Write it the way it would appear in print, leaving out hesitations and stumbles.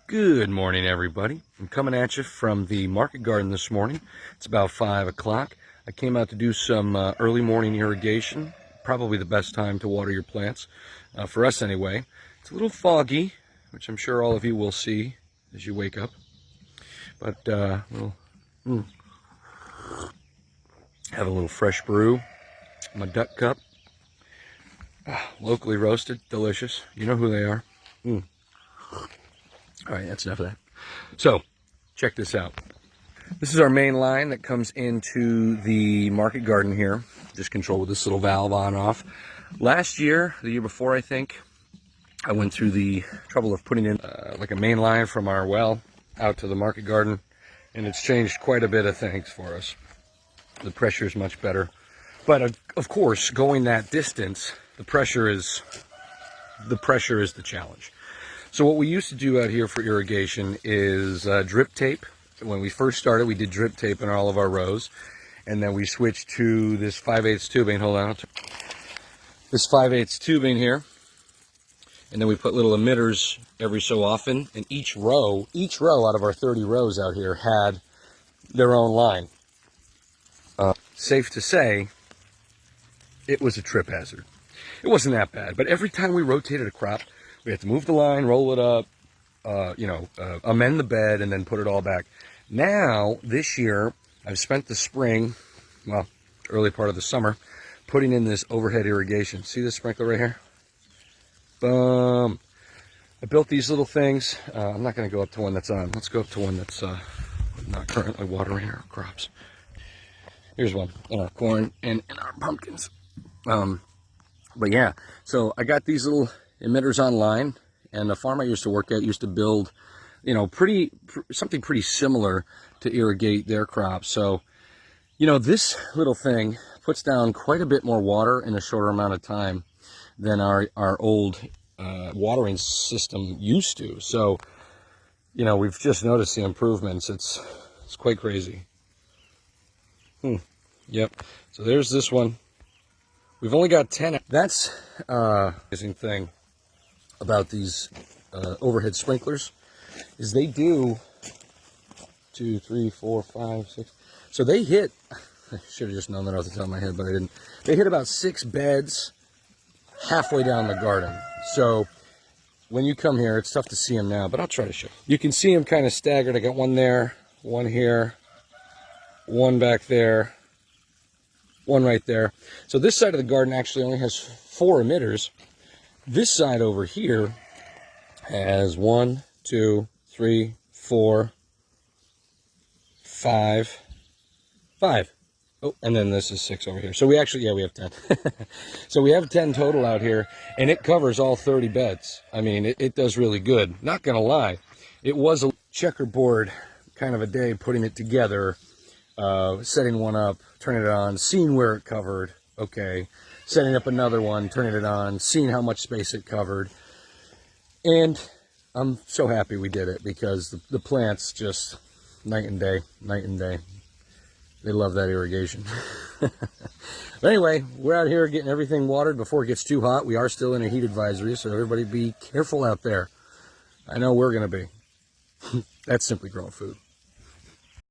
Good morning, everybody. I'm coming at you from the market garden this morning. It's about 5 o'clock. I came out to do some early morning irrigation. Probably the best time to water your plants, for us anyway. It's a little foggy, which I'm sure all of you will see as you wake up. But we'll have a little fresh brew. My duck cup. Locally roasted, delicious. You know who they are. All right, that's enough of that. So, check this out. This is our main line that comes into the market garden here. Just controlled with this little valve on off. Last year, the year before I think, I went through the trouble of putting in like a main line from our well out to the market garden. And it's changed quite a bit of things for us. The pressure is much better. But of course, going that distance, the pressure is the challenge. So what we used to do out here for irrigation is drip tape. When we first started, we did drip tape in all of our rows. And then we switched to this 5/8 tubing. Hold on. This 5/8 tubing here. And then we put little emitters every so often. And each row out of our 30 rows out here had their own line. Safe to say, it was a trip hazard. It wasn't that bad. But every time we rotated a crop, we had to move the line, roll it up, amend the bed, and then put it all back. Now, this year, I've spent the spring, well, early part of the summer, putting in this overhead irrigation. See this sprinkler right here? Boom. I built these little things. I'm not going to go up to one that's on. Let's go up to one that's not currently watering our crops. Here's one in our corn and in our pumpkins. But yeah, so I got these little emitters online, and the farm I used to work at used to build, something pretty similar to irrigate their crops. So, this little thing puts down quite a bit more water in a shorter amount of time than our old watering system used to. So, we've just noticed the improvements. It's quite crazy. Yep. So there's this one. We've only got 10. That's amazing thing about these overhead sprinklers is they do 2, 3, 4, 5, 6. So they hit. I should have just known that off the top of my head, but I didn't. They hit about 6 beds halfway down the garden. So when you come here, it's tough to see them now, but I'll try to show you. You can see them kind of staggered. I got one there, one here, one back there, one right there. So this side of the garden actually only has 4 emitters. This side over here has 1, 2, 3, 4, 5. Oh, and then this is 6 over here. So we actually, we have 10. So we have 10 total out here, and it covers all 30 beds. I mean, it does really good. Not gonna lie, it was a checkerboard kind of a day putting it together, setting one up, turning it on, seeing where it covered, okay, setting up another one, turning it on, seeing how much space it covered. And I'm so happy we did it because the plants just night and day. They love that irrigation. But anyway, we're out here getting everything watered before it gets too hot. We are still in a heat advisory, so everybody be careful out there. I know we're going to be. That's Simply Growing Food.